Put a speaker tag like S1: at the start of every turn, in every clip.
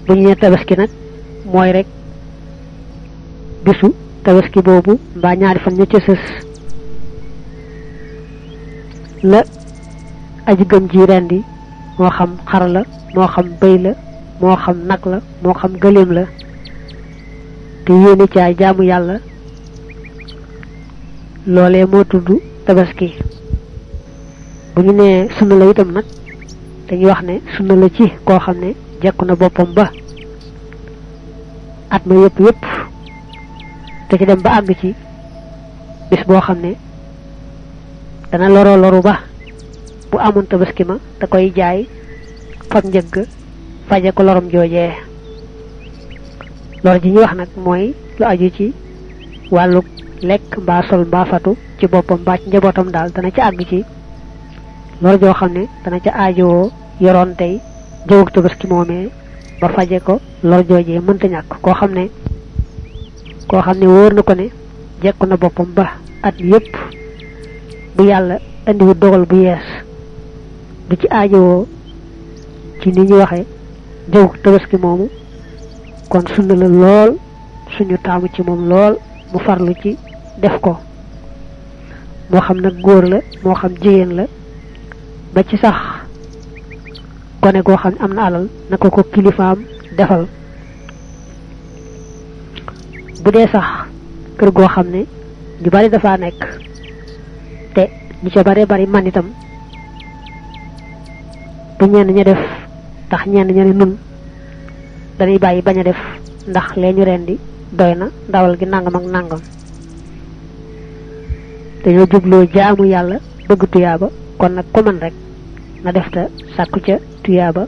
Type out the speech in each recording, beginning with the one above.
S1: bu ñu tabaski nak moy rek bisu tabaski bobu ba ñaari fan ñu ci sës la aji gëm ji rendi mo xam xar la mo xam bëy la mo xam nak la mo xam gëleem la te yéene ci ay jaamu yàlla loolee moo tudd tabaski bu ñu nee sunna la itam nag dañuy wax ne sunna la ci koo xam ne jekku na boppam ba at ma yépp te ci dem ba àgg ci bis boo xam ne dana loru ba bu amoon tabaski ma da koy jaay fag njëgg faje ko lorom joojee lor ji ñu wax nag mooy lu aju ci wàllu lekk mbaa sol mbaa fatu ci boppam mbaa ci njabootam daal dana ca àgg ci lor joo xam ne dana ca aajowoo yoroon tey jëwug tabaski moomee ba faje ko lor joojee mënta ñàkk koo xam ne wóor na ko ne jekku na boppam ba at yépp bu yàlla indiwu dogal bu yees du ci aajowoo ci ni ñu waxe jëwug tabaski moomu kon sunna la lool suñu taamu ci moom lool mu farlu ci def ko moo xam nag góor la moo xam jigéen la ba ci sax gone goo xam ne am na alal na ko kilifaam defal bu dee sax kër goo xam ne ñu bari dafa nekk te ñu ca bari man itam bu ñenn ña def tax ñenn ña ne nun dañuy bàyyi bañ a def ndax leñu rendi doy na ndawal gi nangam ak nangam dañoo jubloo jaamu yàlla bëgg tuyaaba kon nag ko man rek na def ta sàkku ca tuyaaba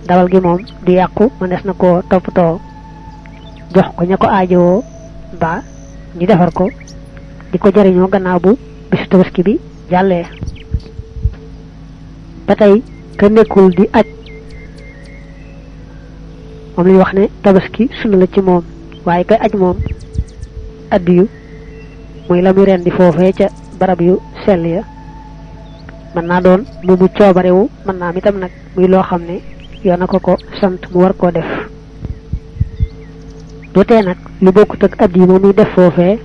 S1: ndawal gi moom du yàqu ma des na ko toppatoo jox ko ña ko aajowoo ba ñu defar ko di ko jariñoo gannaaw bu bisu tabaski bi jàllee ba tey ka nekkul di aj moom lañu wax ne tabaski sunna la ci moom waaye kay aj moom addiyu muy la muy rendi foofee ca barab yu sell ya mën naa doon mu coobarewu mën naa am itam nag muy loo xam ne yoon na ko sant mu war koo def dootee nag lu bokkut ak addiyu moom muy def foofee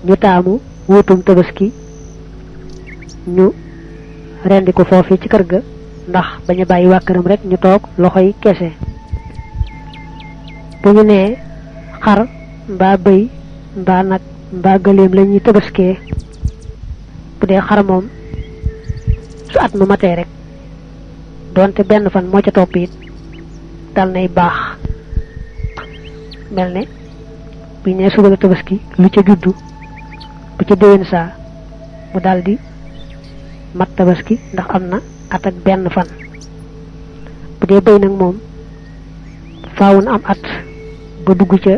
S1: ñu taamu wuutum tabaski ñu rendi ko foofee ci kër ga ndax bañ a bàyyi waa këram rek ñu toog loxoy kese bu ñu nee xar mbaa bëy mbaa nag mbaa gëleem la ñuy tabaskee bu dee xar moom su at ma matee rek donte benn fan moo ca topp it dal nay baax mel ne bu ñu nee suba la tabaski lu ca juddu bu ca déwén saa mu daldi mat tabaski ndax am na at ak benn fan bu dee bëy nag moom faaw na am at ba dugg ca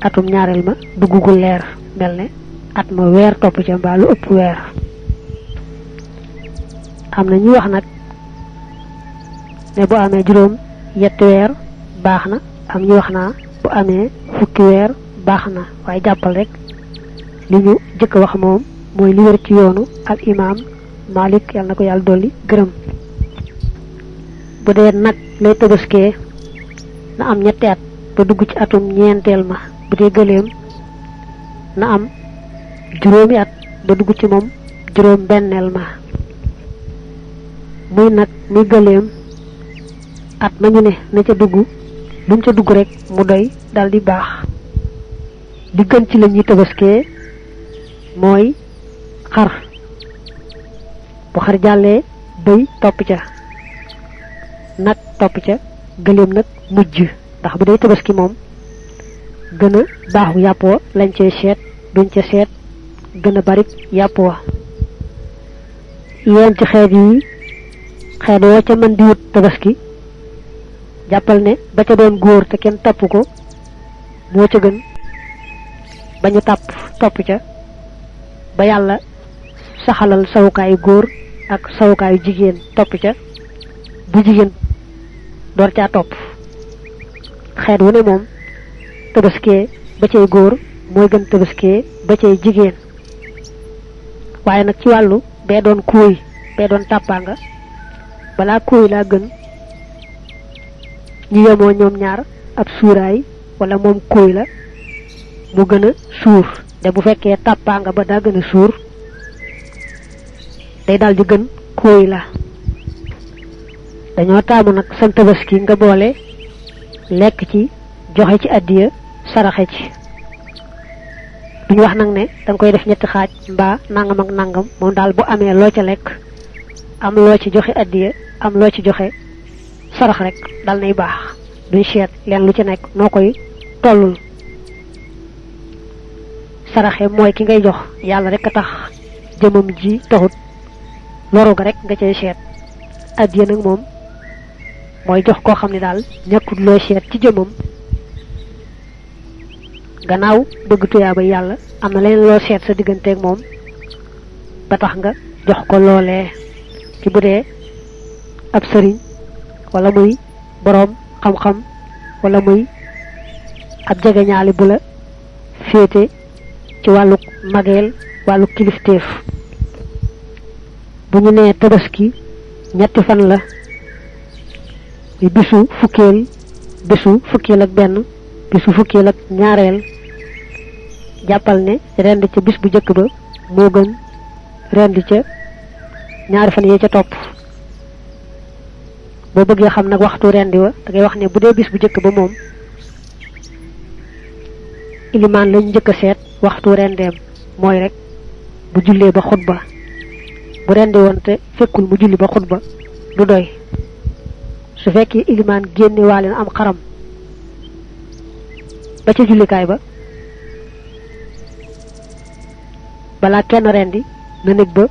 S1: atum ñaareel ma dugg gu leer mel ne at ma weer topp ca mbaa lu ëpp weer am na ñuy wax nag ne bu amee juróom yetti weer baax na am ñu wax naa bu amee fukki weer baax na waaye jàppal rek li ñu jëkk wax moom mooy li wér ci yoonu al imam Malik yàlla na ko yàlla dolli gërëm bu dee nag lay tabaskee na am ñetti at ba dugg ci atum ñeenteel ma bu dee gëleem na am juróomi at ba dugg ci moom juróom benneel ma muy nag muy gëleem at ma ñu ne na ca dugg luñ ca dugg rek mu doy dal di baax di gën ci la ñuy tabaskee mooy xar bu xar jàllee bëy topp ca nag topp ca gëleem nag mujj ndax bu day tabaski moom gën a baaxu yàpp wa lañ cee seet duñ ca seet gën a bari yàpp wa yéen ci xeet yi xeet woo ca mën di wut tabaski jàppal ne ba ca doon góor te kenn tapp ko moo ca gën ba ñu tàpp topp ca ba yàlla saxalal sawukaayu góor ak sawukaayu jigéen topp ca bu jigéen door caa topp xeet wu ne moom tabaskee ba cay góor mooy gën tabaskee ba cay jigéen waaye nag ci wàllu bee doon kuuy bee doon tàppaanga balaa kuuy laa gën ñi yemoo ñoom ñaar ab suuraay wala moom kóoy la mu gën a suur te bu fekkee tàppaanga ba daa gën a suur day daal di gën kóoy la dañoo taamu nag sam tabaski nga boole lekk ci joxe ci addiya saraxe ci duñ wax nag ne danga koy def ñetti xaaj mbaa nangam ak nangam moom daal bu amee loo ca lekk am loo ci joxe addiya am loo ci joxe sarax rek dal nay baax duñ seet leen lu ci nekk noo koy tollul saraxe mooy ki ngay jox yàlla rek a tax jëmam ji taxut loru ga rek nga cay seet addiya nag moom mooy jox koo xam ne daal ñàkkut looy seet ci jëmam gannaaw bëgg tuyaaba yàlla am na leen loo seet sa digganteeg moom ba tax nga jox ko loolee ci bu dee ab sëriñ wala muy boroom xam-xam wala muy ab jegeñaali bu la féete ci wàllu mageel wàllu kilifteef bu ñu nee tabaski ñetti fan la muy bisu fukkeel ak benn bisu fukkeel ak ñaareel jàppal ne rend ca bis bu jëkk ba moo gën rend ca ñaari fan yee ca topp boo bëggee xam nag waxtu rendi wa da ngay wax ne bu dee bis bu jëkk ba moom ilimaan lañ njëkk a seet waxtu rendeem mooy rek bu jullee ba xutba bu rendi woon te fekkul mu julli ba xutba du doy su fekkee ilimaan génne waale na am xaram ba ca jullikaay ba balaa kenn rendi na nekk ba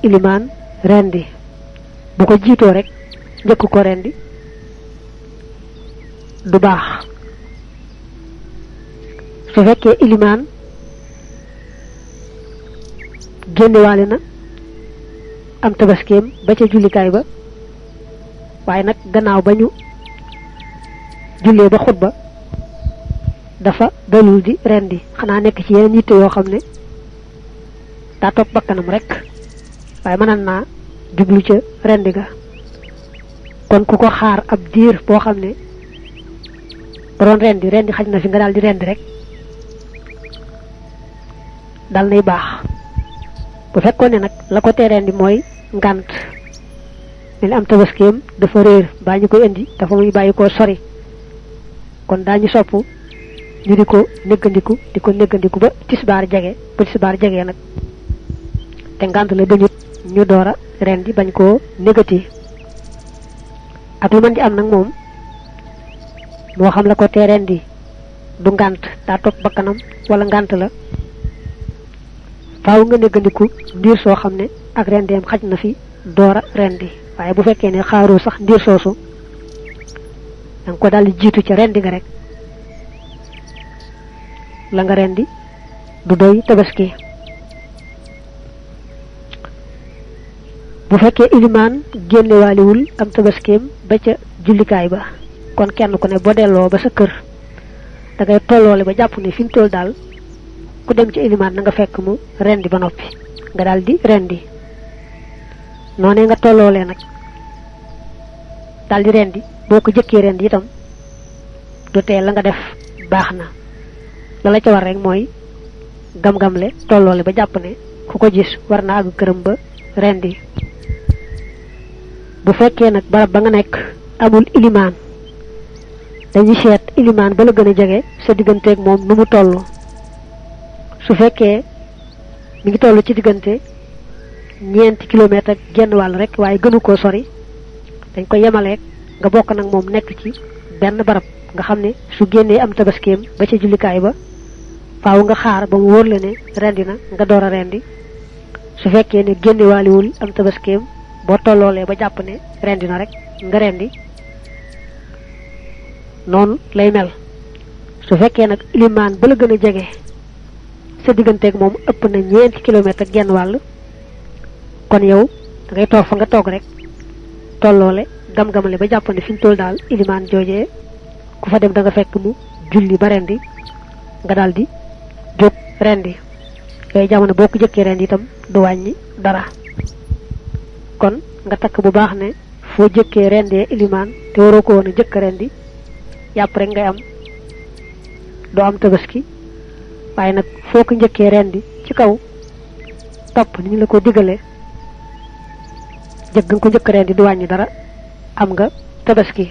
S1: ilimaan rendi bu ko jiitoo rek njëkk ko rendi du baax su fekkee ilimaan génnewaale na am tabaskeem ba ca jullikaay ba waaye nag gannaaw ba ñu jullee ba xutba dafa dalul di rendi xanaa nekk ci yeneen yitte yoo xam ne daa topp bakkanam rek waaye mënan naa jublu ca rendi ga kon ku ko xaar ab diir boo xam ne ba doon rendi xaj na fi nga daal di rendi rek dal nay baax bu fekkoon ne nag la ko tee rendi mooy ngànt mel am tabaskeem dafa réer baa ñu koy indi dafa muy bàyyi koo sori kon daañu sopp ñu di ko néggandiku ba tisbaar jege nag te ngànt la dañut ñu door a rendi bañ koo négati ak lu mën di am nag moom moo xam la ko tee rendi du ngànt daa topp bakkanam wala ngànt la faaw nga néggandiku ndiir soo xam ne ak rendeem xaj na fi door a rendi waaye bu fekkee ne xaaroo sax ndiir soosu danga ko daldi jiitu ca rendi nga rek la nga rendi du doy tabaski bu fekkee ilimaan génnewaaliwul am tabaskeem ba ca jullikaay ba kon kenn ku ne boo delloo ba sa kër da ngay tolloole ba jàpp ne fi mu toll daal ku dem ci ilimaan na nga fekk mu rendi ba noppi nga daal di rendi noonee nga tolloolee nag daal di rendi boo ko jëkkee rendi itam du tee la nga def baax na la ca war rek mooy gam-gamle tolloole ba jàpp ne ku ko gis war na àgg këram ba rendi bu fekkee nag barab ba nga nekk amul ilimaan dañuy seet ilimaan ba la gën a jege sa digganteeg moom nu mu toll su fekkee mi ngi toll ci diggante ñeenti kilomètre ak genn wàll rek waaye gënu koo sori dañ ko yemaleeg nga bokk nag moom nekk ci benn barab nga xam ne su génnee am tabaskeem ba ca jullikaay ba faaw nga xaar ba mu wóor la ne rendi na nga door a rendi su fekkee ne génnewaaliwul am tabaskeem boo tolloolee ba jàpp ne rendi na rek nga rendi noonu lay mel su fekkee nag ilimaan ba la gën a jege sa digganteeg moom ëpp na ñeenti kilomètre ak genn wàll kon yow da ngay toog fa nga toog rek tolloole gam-gamale ba jàpp ne fi ñu toll daal ilimaan joojee ku fa dem da nga fekk mu julli ba rendi nga daal di jóg rendi yooyu jamono boo ko jëkkee rendi itam du wàññi dara kon nga takk bu baax ne foo jëkkee rendee ilimaan te waroo ko woon a jëkk rendi yàpp rek ngay am doo am tabaski waaye nag foo ko njëkkee rendi ci kaw topp ni ñu la ko digalee jëgg nga ko njëkk rendi du wàññi dara am nga tabaski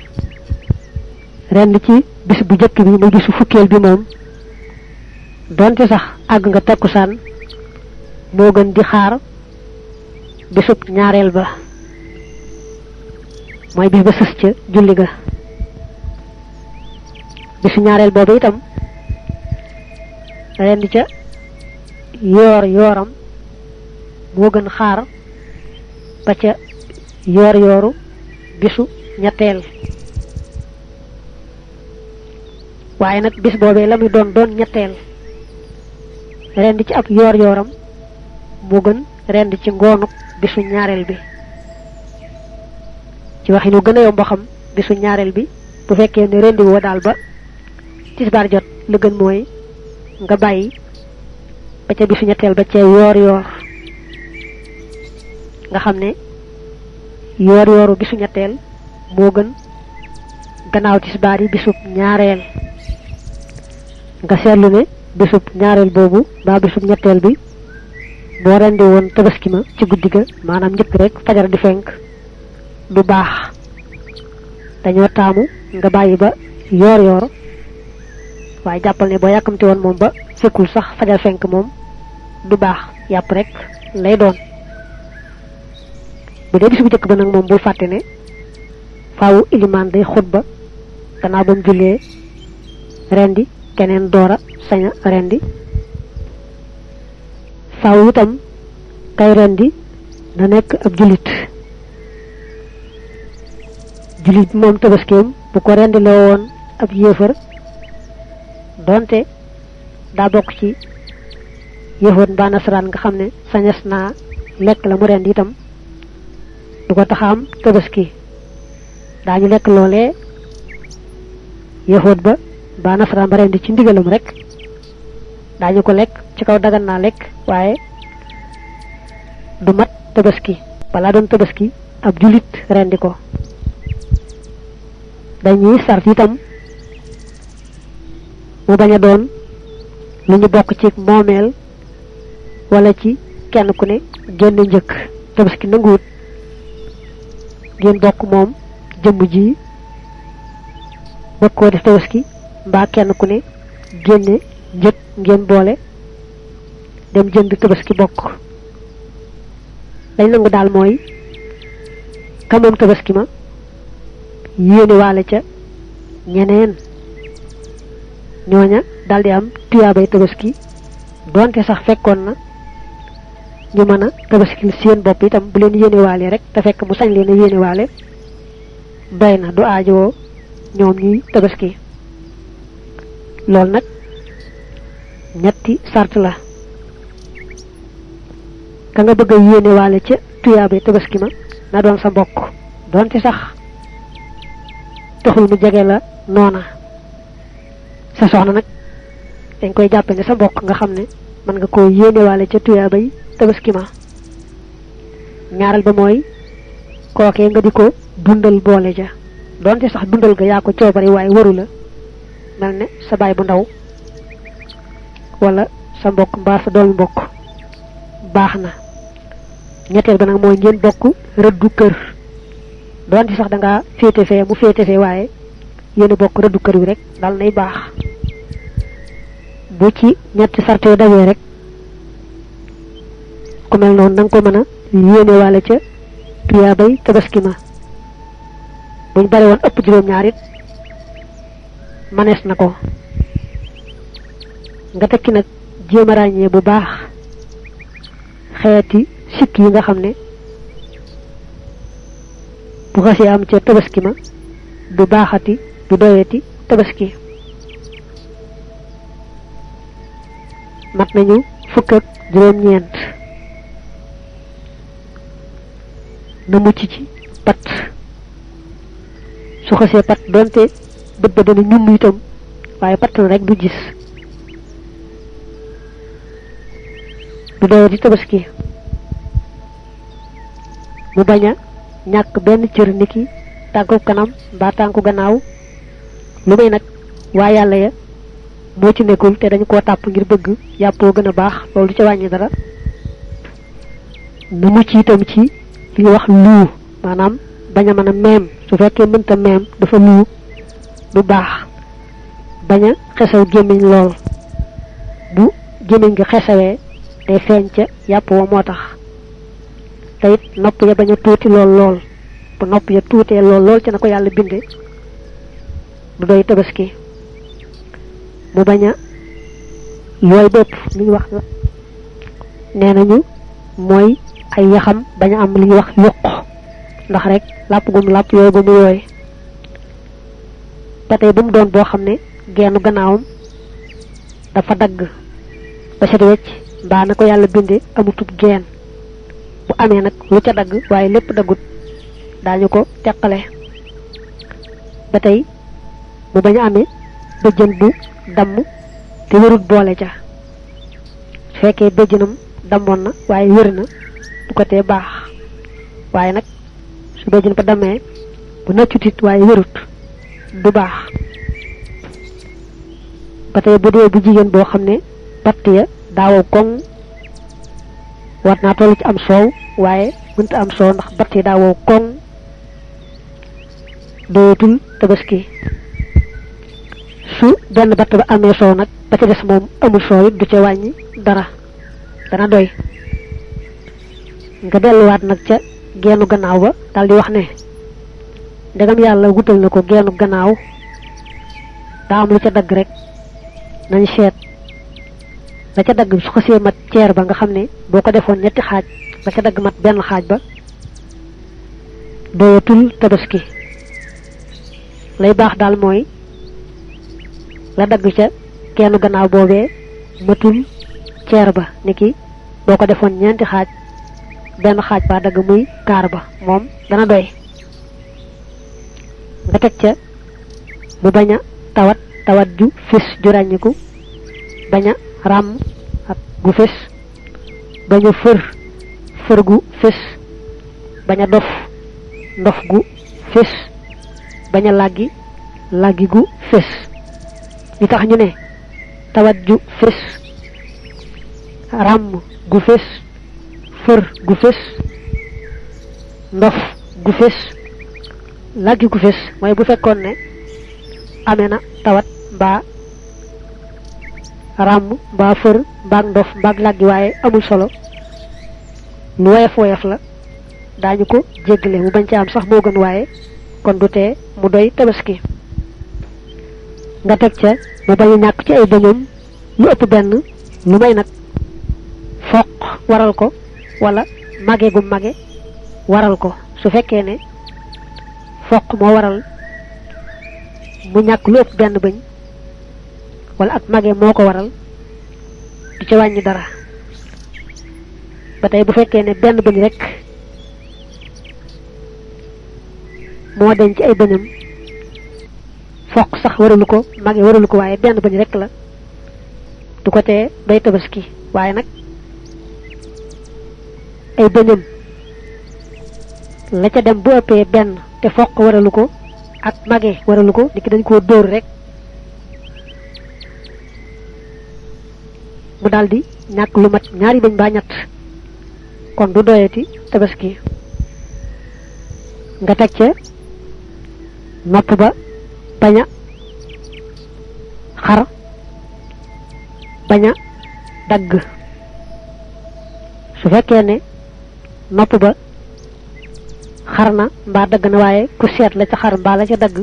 S1: rendi ci bis bu jëkk bi muy bisu fukkeel bi moom donte sax àgg nga takkusaan moo gën di xaar bisub ñaareel ba mooy bis ba sës ca julli ga bisu ñaareel boobu itam rendi ca yooram moo gën xaar ba ca yooru bisu ñetteel waaye nag bis boobee la muy doon ñetteel rendi ci ab yooram moo gën rendi ci ngoonu bisu ñaareel bi ci waxinu gën a yomb xam bisu ñaareel bi bu fekkee ne rendi woo daal ba tisbaar jot la gën mooy nga bàyyi ba ca bisu ñetteel ba ca yoor nga xam ne yooru bisu ñetteel moo gën gannaaw tisbaar yi bisub ñaareel nga seetlu ne bisub ñaareel boobu ba bisub ñetteel bi boo rendi woon tabaski ma ci guddi ga maanaam njëkk rek fajar di fenk du baax dañoo taamu nga bàyyi ba yoor waaye jàppal ne boo yàkkamti woon moom ba fekkul sax fajar fenk moom du baax yàpp rek lay doon bu dee bis bu jëkk ba nag moom bul fàtte ne faawu ilimaan day xutba gannaaw ba mu jullee rendi keneen doora saña rendi faawu itam kay rendi na nekk ab julit moom tabaskeem bu ko rendi loo woon ab yéefar donte daa bokk ci yéefar mbaa nasaraan nga xam ne sañes naa lekk la mu rendi itam du ko taxaam tabaski daañu lekk loolee yéefar ba mbaa nasaraan ba rendi ci ndigalam rek daañu ko lekk ci kaw dagan naa lekk waaye du mat tabaski balaa doon tabaski ab julit rendi ko dañuy sart itam mu bañ a doon lu ñu bokk ci moomeel wala ci kenn ku ne génn njëkk tabaski nanguwut ngeen bokk moom jëmm ji bëgg koo def tabaski mbaa kenn ku ne génne njëkk ngeen boole dem jënd tabaski bokk lañ nangu daal mooy ka moom tabaski ma yéene waale ca ñeneen ñooña daldi am tuyaabay tabaski donte sax fekkoon na ñu mën a tabaski seen bopp itam bu leen yéene waale rek te fekk mu sañ leen a yéene waale doy na du aajowoo ñoom ñuy tabaski loolu nag ñetti sart la ka nga bëgg a yéene waale ca tuyaabay tabaski ma na doon sa mbokk donte sax taxul mu jege la noona sa soxna nag dañ koy jàppe ne sa mbokk nga xam ne mën nga koo yéenewaale ca tuyaabay tabaski ma ñaaral ba mooy kookee nga di ko dundal boole ja donte sax dundal ga yaa ko coobari waaye waru la mel ne sa baay bu ndaw wala sa mbokk mbaa sa doomi mbokk baax na ñetteel ba nag mooy ngeen bokk rëddu kër donte sax da ngaa féete fee mu féete fee waaye yéen a bokk rëddu kër wi rek dal nay baax bu ci ñetti sarte yu dajee rek ku mel noonu nanga ko mën a yéene waale ca tuyaabay tabaski ma buñ bari woon ëpp juróom-ñaar it manees na ko nga tekki nag jéem a ràññee bu baax xeeti sikk yi nga xam ne bu xasee am ca tabaski ma du baaxati du doyati tabaski mat nañu fukk ak juróom-ñeent na mucc ci pat su xasee pat donte bët ba dana ñum itam waaye pat na rek du gis du doyati tabaski mu bañ a ñàkk benn cër niki tànku kanam ba tànku gannaaw lu may nag waa yàlla ya moo ci nekkul te dañu koo tàpp ngir bëgg yàppoo gën a baax loolu du ca wàññi dara nu mu ci itam ci li wax luu maanaam bañ a mën a meem su fekkee mënta meem dafa luu du baax bañ a xesaw gémmiñ lool bu gémmiñ nga xesawee day feeñ ca yàpp wa moo tax te it nopp ya bañ a tuuti lool bu nopp ya tuutee lool ci na ko yàlla binde du doy tabaski mu bañ a yooy bopp li ñu wax nee nañu mooy ay yaxam bañ a am li ñuy wax yuq ndax rek làpp gum làpp yooyu ba mu yooy ba tey bu mu doon boo xam ne gennu gannaawam dafa dagg ba set wecc mbaa na ko yàlla binde amutub geen bu amee nag lu ca dagg waaye lépp daggut daañu ko teqale ba tey mu bañ a amee bëjjën bu damm te wërut boole ca su fekkee bëjjënam dammoon na waaye wër na bu ko tee baax waaye nag su bëjjën ba dammee bu nëccutit waaye wërut du baax ba tey bu dee bu jigéen boo xam ne patt ya daawaw koŋ war naa toll ci am soow waaye mënta am soow ndax batt yi daawaw koŋ doyatul tabaski su benn batt ba amee soow nag ba ca des moom amul soow it du ca wàññi dara dana doy nga delluwaat nag ca geenu gannaaw ba daldi wax ne ndegam yàlla wutal na ko geenu gannaaw daa am lu ca dagg rek nañ seet la ca dagg su xasee mat ceer ba nga xam ne boo ko defoon ñetti xaaj ba ca dagg mat benn xaaj ba doyatul tabaski lay baax daal mooy la dagg ca geenu gannaaw boobee matul ceer ba niki boo ko defoon ñeenti xaaj benn xaaj ba dagg muy kaar ba moom dana doy nga teg ca mu bañ a tawat ju fis ju ràññiku bañ a ràmm ak gu fis bañ a fër gu fis bañ a ndof gu fis bañ a làggi gu fis li tax ñu ne tawat ju fis ràmm gu fis fër gu fis ndof gu fis làggi gu fis mooy bu fekkoon ne amee na tawat mbaa ràmm mbaa fër mbaag ndof mbaag làggi waaye amul solo lu woyof la daañu ko jéggale mu bañ ca am sax moo gën waaye kon du tee mu doy tabaski nga teg ca mu bañ a ñàkk ci ay bëñam lu ëpp benn lu may nag foq waral ko wala mage gu mage waral ko su fekkee ne foq moo waral mu ñàkk lu ëpp benn bëñ wala ak mage moo ko waral du ca wàññi dara ba tey bu fekkee ne benn bëñ rek moo denc ay bëñam foq sax waralu ko mage waralu ko waaye benn bëñ rek la du ko tee doy tabaski waaye nag ay bëñam la ca dem bu ëppee benn te foq waralu ko ak mage waralu ko niki dañ koo dóor rek mu daldi ñàkk lu mat ñaari bëñ ba ñett kon du doyati tabaski nga teg ca nopp ba bañ a xar bañ a dagg su fekkee ne nopp ba xar na mbaa dagg na waaye ku seet la ca xar mbaa la ca dagg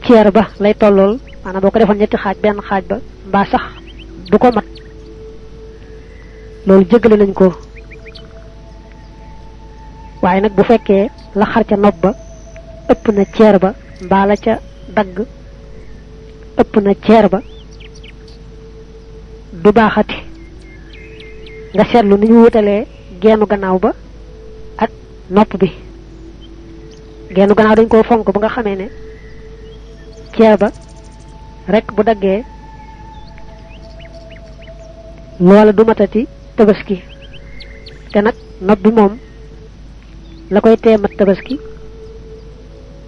S1: ceer ba lay tollool maanaam boo ko defoon ñetti xaaj benn xaaj ba mbaa sax du ko mat loolu jéggale nañ ko waaye nag bu fekkee la xar ca nopp ba ëpp na ceer ba mbaa la ca dagg ëpp na ceer ba du baaxati nga seetlu ni ñu wutalee geenu gannaaw ba ak nopp bi geenu gannaaw dañ koo fonk ba nga xamee ne ceer ba rek bu daggee loola du matati tabaski te nag nopp bi moom la koy tee mat tabaski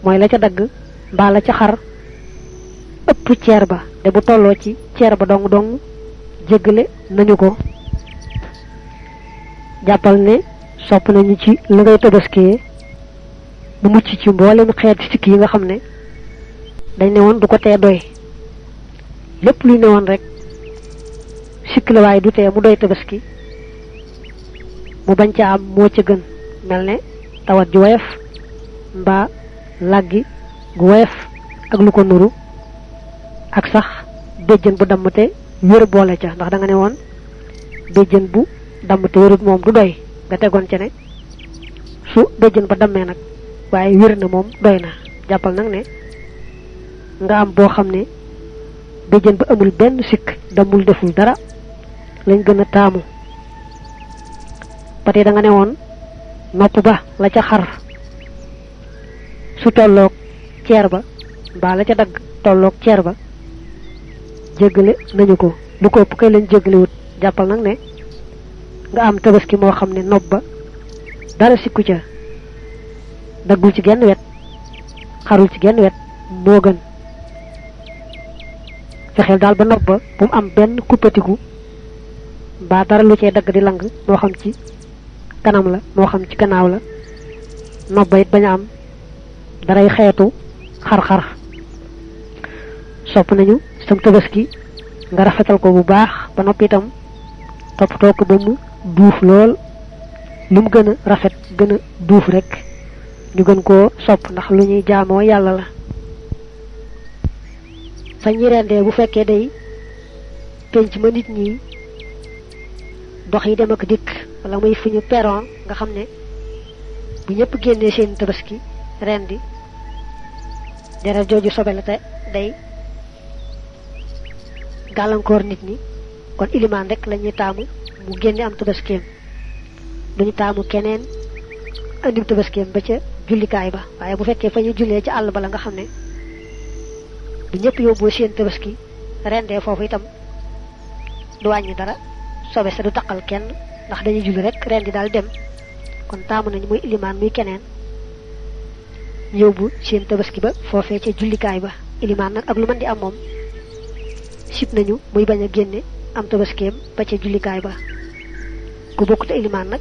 S1: mooy la ca dagg mbaa la ca xar ëpp ceer ba te bu tolloo ci ceer ba dong dong jéggale nañu ko. jàppal ne sopp nañu ci li ngay tabaskiyee mu mucc ci mboolem xeeti sikk yi nga xam ne dañ ne woon du ko tee doy lépp luy ne woon rek sikk la waaye du tee mu doy tabaski mu bañ ca am moo ca gën mel ne tawat ju woyof mbaa làggi gu woyof ak lu ko nuru ak sax béjjën bu damm te wér boole ca ndax da nga ne woon béjjën bu damm te wérut moom du doy nga tegoon ca ne su béjjën ba dammee nag waaye wér na moom doy na. jàppal nag ne nga am boo xam ne béjjën ba amul benn sikk dammul deful dara lañ gën a taamu. ba tey da nga ne woon nopp ba la ca xar su tolloog ceer ba mbaa la ca dagg tolloog ceer ba jéggale nañu ko lu ko ëpp kay lañ jéggalewut. jàppal nag ne nga am tabaski moo xam ne nopp ba dara sikku ca daggul ci genn wet xarul ci genn wet moo gën. fexeel daal ba nopp ba bu mu am benn kuppatiku mbaa dara lu cee dagg di lang moo xam ci kanam la moo xam ci gannaaw la nopp ba it bañ a am daray xeetu xar-xar. sopp nañu sam tabaski nga rafetal ko bu baax ba noppi itam toppatoo ko ba mu duuf lool lu mu gën a rafet gën a duuf rek ñu gën koo sopp ndax lu ñuy jaamoo yàlla la. fa ñi rendee bu fekkee day penc ma nit ñi dox yi dem ak dikk wala muy fu ñu peron nga xam ne bu ñëpp génnee seen tabaski rendi deret jooju sobe la te day gàllankoor nit ñi kon ilimaan rek la ñuy taamu mu génne am tabaskeem duñu taamu keneen andim tabaskeem ba ca jullikaay ba. waaye bu fekkee fa ñu jullee ci àll ba la nga xam ne bu ñëpp yóbboo seen tabaski rendee foofu itam du wàññi dara sobe sa du taqal kenn ndax dañuy julli rek rendi daal dem kon taamu nañu muy ilimaan muy keneen yóbbu seen tabaski ba foofee ca jullikaay ba. ilimaan nag ak lu mën di am moom sib nañu muy bañ a génne am tabaskeem ba ca jullikaay ba. ku bokkut ilimaan nag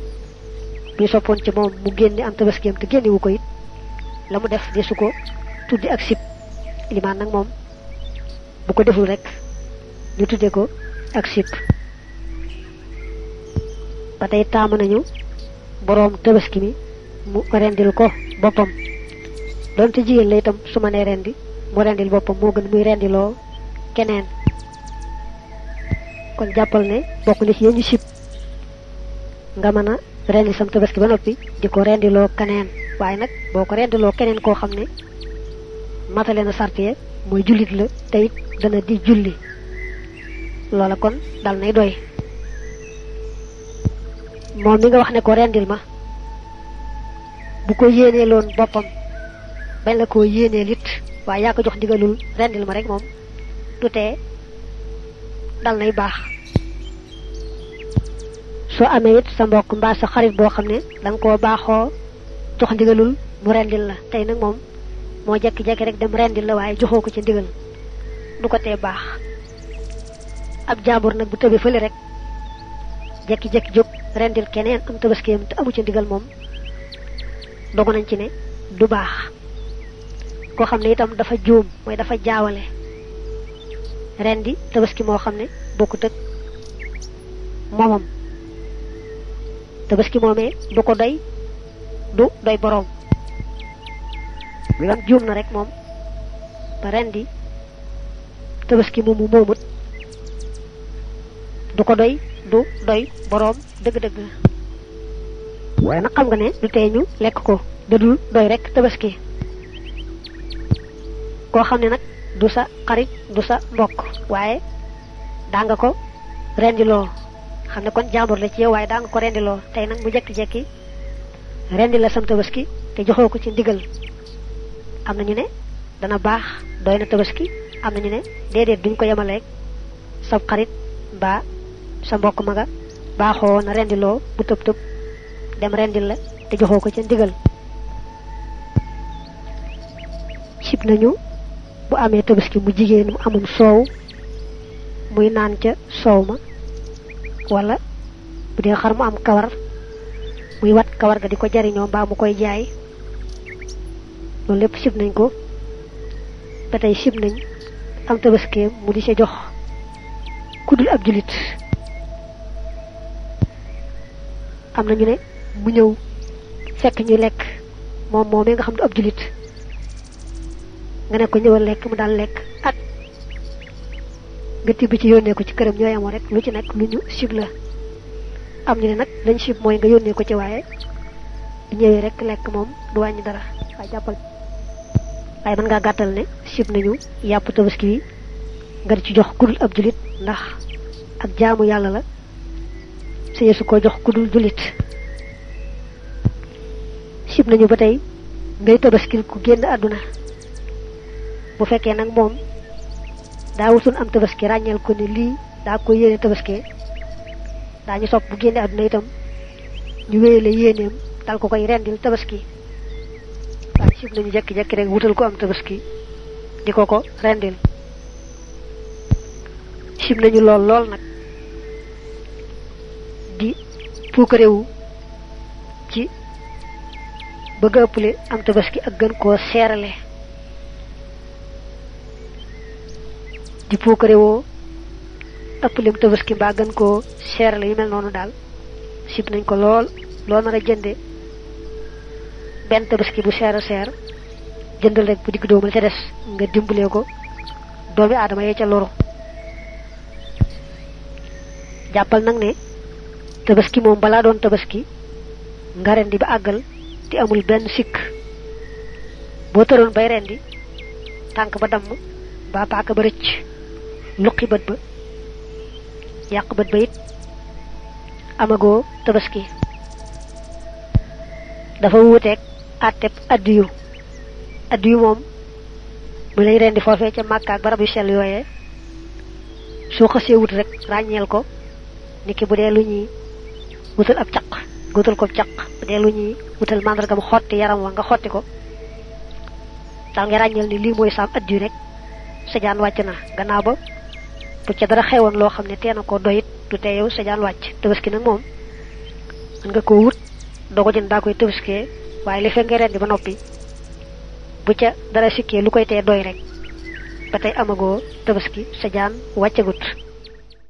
S1: buy soppoon ci moom mu génne am tabaskeem te génnewu ko it la mu def desu ko tuddi ak sib. ilimaan nag moom bu ko deful rek ñu tudde ko ak sib. ba tey taamu nañu boroom tabaski mi mu rendil ko boppam donte jigéen la itam su ma nee rendi mu rendil boppam moo gën muy rendiloo keneen. kon jàppal ne bokk na ci yéen ñu sib nga mën a rendi sam tabaski ba noppi di ko rendiloo keneen waaye nag boo ko rendiloo keneen koo xam ne matale na sartiye mooy jullit la te it dana di julli loola kon dal nay doy. moom mi nga wax ne ko rendil ma bu ko yéenee loon boppam bañ la koo yéenee lit waaye yaa ko jox ndigalul rendil ma rek moom du tee dal nay baax. soo amee it sa mbokk mbaa sa xarit boo xam ne danga koo baaxoo jox ndigalul mu rendil la tey nag moom moo jekki-jekki rek dem rendil la waaye joxoo ko ci ndigal du ko tee baax. ab jaambur nag bu tëbee fële rek jekki-jekki jóg rendil keneen am tabaskeem te amu ci ndigal moom dogu nañ ci ne du baax. koo xam ne itam dafa juum mooy dafa jaawale rendi tabaski moo xam ne bokkut ak moomam tabaski moomee du ko doy du doy boroom. bi am juum na rek moom ba rendi tabaski moomu moomut du ko doy du doy boroom dëgg-dëgg. waaye nag xam nga ne du tee ñu lekk ko dadul doy rek tabaski. koo xam ne nag du sa xarit du sa mbokk waaye daa nga ko rendiloo xam ne kon jaambur la ci yow waaye daa nga ko rendiloo tey nag mu jekki-jekki rendi la sam tabaski te joxoo ko ci ndigal am na ñu ne dana baax doy na tabaski am na ñu ne déedéet duñ ko yemaleeg sa xarit mbaa sa mbokk ma nga baaxoo na rendiloo bu tëb tëb dem rendil la te joxoo ko ci ndigal nañu bu amé tabaski mu jigéen mu amum soow muy naan ca soow ma wala bu dee xar mu am kawar muy wat kawar ga di ko jariñoo mbaa mu koy jaay loolu lépp sib nañ ko ba tey sib nañ am tabaski mu di ca jox kudul ab julit am nañu ne mu ñëw fekk ñu lekk moom moomee nga xam ne ab julit nga ne ko ñëwal lekk mu daal lekk ak nga tibb ci yónnee ko ci këram ñooy amoo rek lu ci nekk lu ñu sib la am ñu ne nag lañ sib mooy nga yónnee ko ci waaye bu ñëwee rek lekk moom du wàññi dara waaye jàppal waaye mën ngaa gàttal ne sib nañu yàpp tabaski wi nga di ci jox kudul ab julit ndax ak jaamu yàlla la sañe su ko jox kudul julit sib nañu ba tey ngay tabaskil ku génn àdduna bu fekkee nag moom daa wutoon am tabaski ràññeel ko ne lii daa ko yéene tabaski daañu sopp bu génne àdduna itam ñu wéyale yéeneem dal ko koy rendil tabaski waaye sib nañu jekki-jekki rek wutal ko am tabaski di ko rendil sib nañu lool nag di puukarewu ci bëgg ëppale am tabaski ak gën koo seerale di puukarewoo ëppalem tabaski mbaa gën koo seerale yu mel noonu daal sib nañ ko lool nar a jënde benn tabaski bu seer a seer jëndal rek bu digg doomu la ca des nga dimbalee ko doomi aadama yee ca loru jàppal nag ne tabaski moom balaa doon tabaski nga rendi ba àggal te amul benn sikk boo tëroon bay rendi tànk ba damm ba paaka ba rëcc luqi bët ba yàq bët ba it amagoo tabaski dafa wuuteeg àtteb addiyu moom mu lay rendi foofee ca Màkka ak barab yu sell yooyee soo xasee wut rek ràññeel ko niki bu dee lu ñuy wutal ab caq wutal ko caq bu dee lu ñuy wutal màndargam xotti yaram wa nga xotti ko daal nga ràññeel ni lii mooy saam addiyu rek sa jaan wàcc na gannaaw ba bu ca dara xewoon loo xam ne teena ko doyit du tee yow sa jaan wàcc tabaski nag moom mën nga koo wut doo ko jënd daa koy tabaskee waaye li fekk nga rendi ba noppi bu ca dara sikkee lu koy tee doy rek ba tey amagoo tabaski sa jaan wàccagut